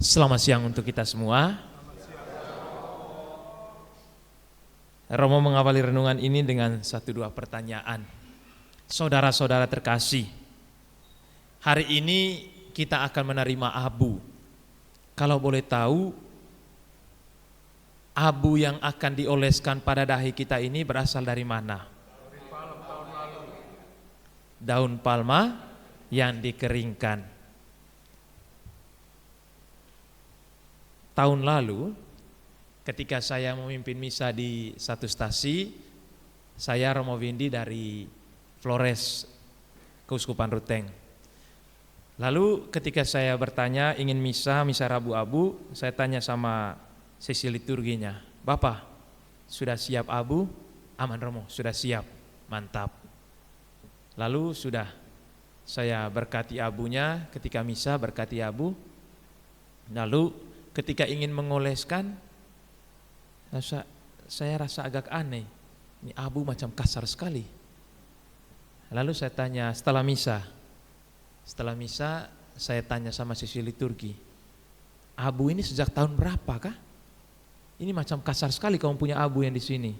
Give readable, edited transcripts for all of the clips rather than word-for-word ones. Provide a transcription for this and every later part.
Selamat siang untuk kita semua. Romo mengawali renungan ini dengan 1-2 pertanyaan. Saudara-saudara terkasih, hari ini kita akan menerima abu. Kalau boleh tahu, abu yang akan dioleskan pada dahi kita ini berasal dari mana? Daun palma yang dikeringkan. Tahun lalu, ketika saya memimpin misa di satu stasi, saya Romo Windy dari Flores, Keuskupan Ruteng. Lalu ketika saya bertanya ingin misa Rabu-Abu, saya tanya sama sesi liturginya, "Bapak, sudah siap abu?" "Aman Romo, sudah siap." "Mantap." Lalu sudah saya berkati abunya, ketika misa berkati abu. Lalu ketika ingin mengoleskan, saya rasa agak aneh, ini abu macam kasar sekali. Lalu saya tanya setelah misa saya tanya sama sisi liturgi, "Abu ini sejak tahun berapa kah? Ini macam kasar sekali kamu punya abu yang di sini."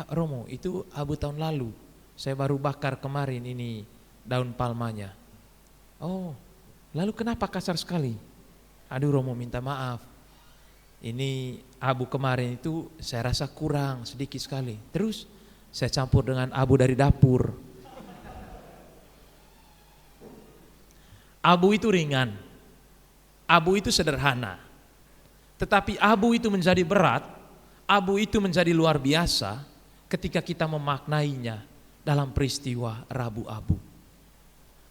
"Romo, itu abu tahun lalu, saya baru bakar kemarin ini daun palmanya." "Oh, lalu kenapa kasar sekali?" "Aduh Romo, minta maaf, ini abu kemarin itu saya rasa kurang sedikit sekali. Terus saya campur dengan abu dari dapur." Abu itu ringan, abu itu sederhana. Tetapi abu itu menjadi berat, abu itu menjadi luar biasa ketika kita memaknainya dalam peristiwa Rabu Abu.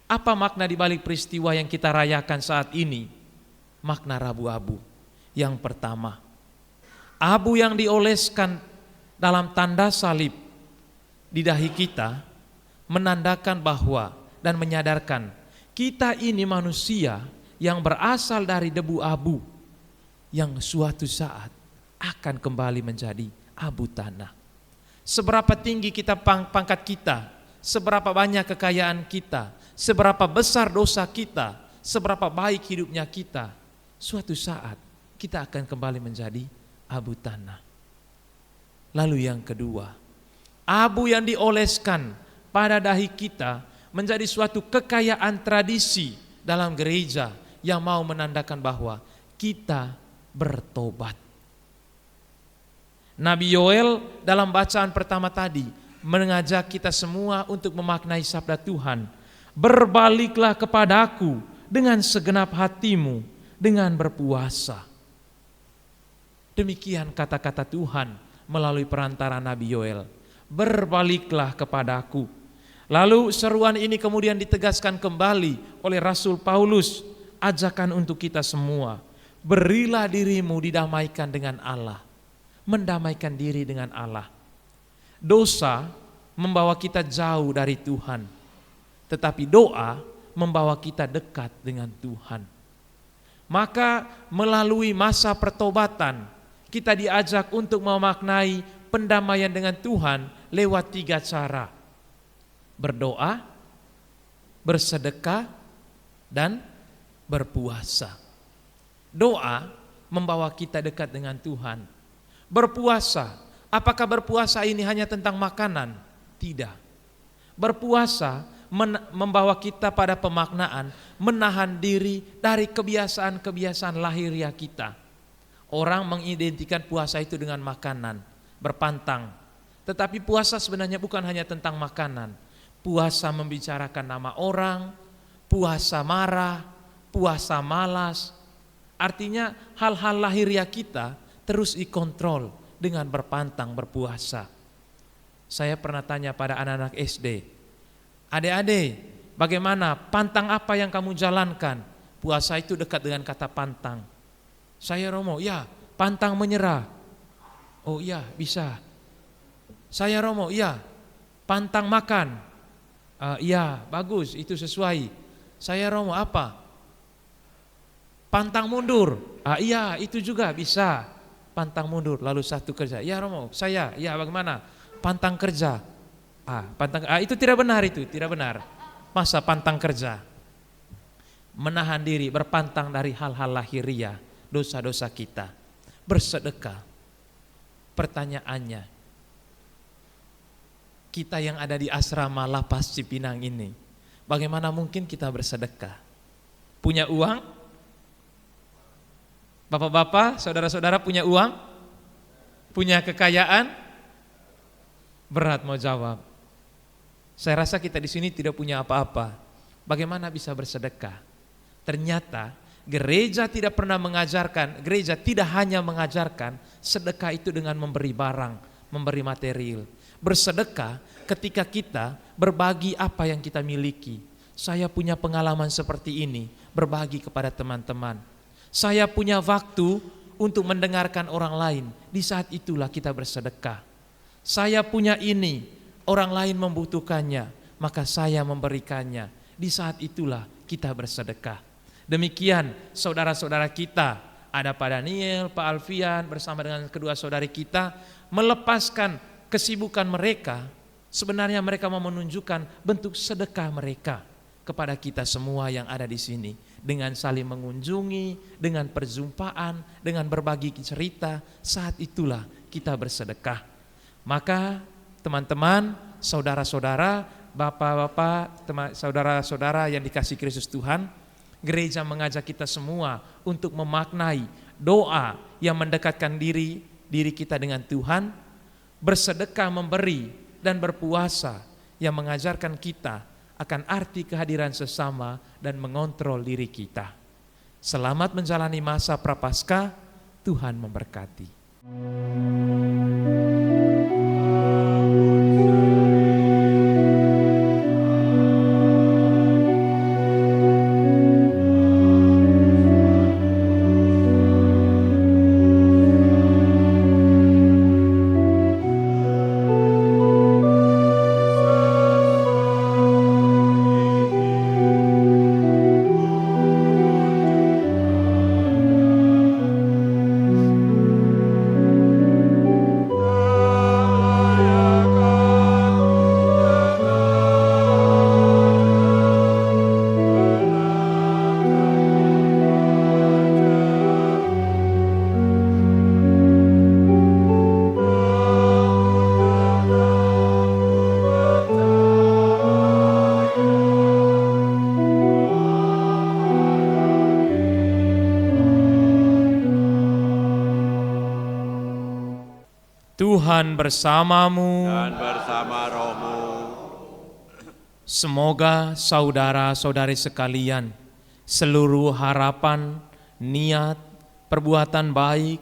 Apa makna di balik peristiwa yang kita rayakan saat ini? Makna Rabu Abu. Yang pertama, abu yang dioleskan dalam tanda salib di dahi kita menandakan bahwa dan menyadarkan kita ini manusia yang berasal dari debu abu yang suatu saat akan kembali menjadi abu tanah. Seberapa tinggi kita pangkat kita, seberapa banyak kekayaan kita, seberapa besar dosa kita, seberapa baik hidupnya kita, suatu saat kita akan kembali menjadi abu tanah. Lalu yang kedua, abu yang dioleskan pada dahi kita menjadi suatu kekayaan tradisi dalam gereja yang mau menandakan bahwa kita bertobat. Nabi Yoel dalam bacaan pertama tadi mengajak kita semua untuk memaknai sabda Tuhan, "Berbaliklah kepadaku dengan segenap hatimu, dengan berpuasa." Demikian kata-kata Tuhan melalui perantara Nabi Yoel, "Berbaliklah kepadaku." Lalu seruan ini kemudian ditegaskan kembali oleh Rasul Paulus, ajakan untuk kita semua, "Berilah dirimu didamaikan dengan Allah." Mendamaikan diri dengan Allah. Dosa membawa kita jauh dari Tuhan, tetapi doa membawa kita dekat dengan Tuhan. Maka melalui masa pertobatan kita diajak untuk memaknai pendamaian dengan Tuhan lewat 3 cara: berdoa, bersedekah, dan berpuasa. Doa membawa kita dekat dengan Tuhan. Berpuasa, apakah berpuasa ini hanya tentang makanan? Tidak. Berpuasa membawa kita pada pemaknaan menahan diri dari kebiasaan-kebiasaan lahiriah kita. Orang mengidentikan puasa itu dengan makanan, berpantang. Tetapi puasa sebenarnya bukan hanya tentang makanan. Puasa membicarakan nama orang, puasa marah, puasa malas. Artinya hal-hal lahiriah kita terus dikontrol dengan berpantang berpuasa. Saya pernah tanya pada anak-anak SD, "Adik-adik, bagaimana pantang apa yang kamu jalankan?" Puasa itu dekat dengan kata pantang. "Saya Romo, ya pantang menyerah." "Oh iya bisa." "Saya Romo, iya pantang makan." "Iya bagus, itu sesuai." "Saya Romo apa?" "Pantang mundur." "Iya itu juga bisa." Pantang mundur, lalu satu kerja. "Ya Romo, saya, ya bagaimana?" "Pantang kerja." Itu tidak benar, itu tidak benar. Masa pantang kerja? menahan diri, berpantang dari hal-hal lahiriah, dosa-dosa kita, bersedekah. Pertanyaannya, kita yang ada di asrama Lapas Cipinang ini, bagaimana mungkin kita bersedekah? Punya uang? Bapak-bapak, saudara-saudara punya uang? Punya kekayaan? Berat mau jawab. Saya rasa kita di sini tidak punya apa-apa. Bagaimana bisa bersedekah? Ternyata gereja tidak pernah mengajarkan, gereja tidak hanya mengajarkan sedekah itu dengan memberi barang, memberi material. Bersedekah ketika kita berbagi apa yang kita miliki. Saya punya pengalaman seperti ini, berbagi kepada teman-teman. Saya punya waktu untuk mendengarkan orang lain, di saat itulah kita bersedekah. Saya punya ini, orang lain membutuhkannya, maka saya memberikannya. Di saat itulah kita bersedekah. Demikian saudara-saudara kita, ada Pak Daniel, Pak Alfian bersama dengan kedua saudari kita, melepaskan kesibukan mereka. Sebenarnya mereka mau menunjukkan bentuk sedekah mereka kepada kita semua yang ada di sini. Dengan saling mengunjungi, dengan perjumpaan, dengan berbagi cerita, saat itulah kita bersedekah. Maka teman-teman, saudara-saudara, bapak-bapak, saudara-saudara yang dikasihi Kristus Tuhan, gereja mengajak kita semua untuk memaknai doa yang mendekatkan diri kita dengan Tuhan, bersedekah memberi dan berpuasa yang mengajarkan kita akan arti kehadiran sesama dan mengontrol diri kita. Selamat menjalani masa Prapaskah, Tuhan memberkati. Tuhan bersamamu dan bersama rohmu. Semoga saudara-saudari sekalian, seluruh harapan, niat, perbuatan baik,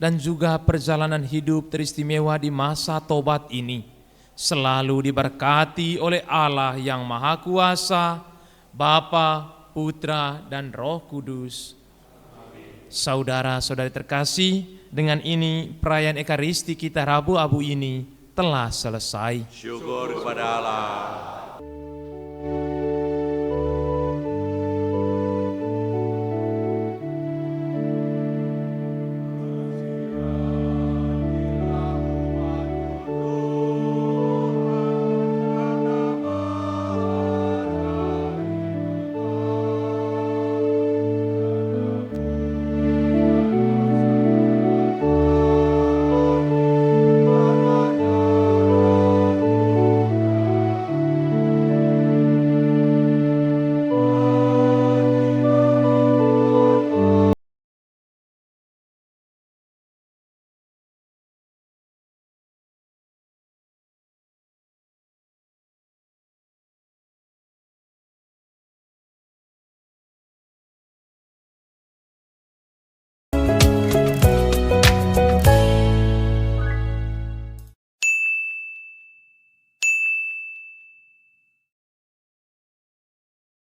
dan juga perjalanan hidup teristimewa di masa tobat ini selalu diberkati oleh Allah yang Maha Kuasa, Bapa, Putra, dan Roh Kudus. Saudara-saudari terkasih, dengan ini perayaan Ekaristi kita Rabu Abu ini telah selesai. Syukur kepada Allah.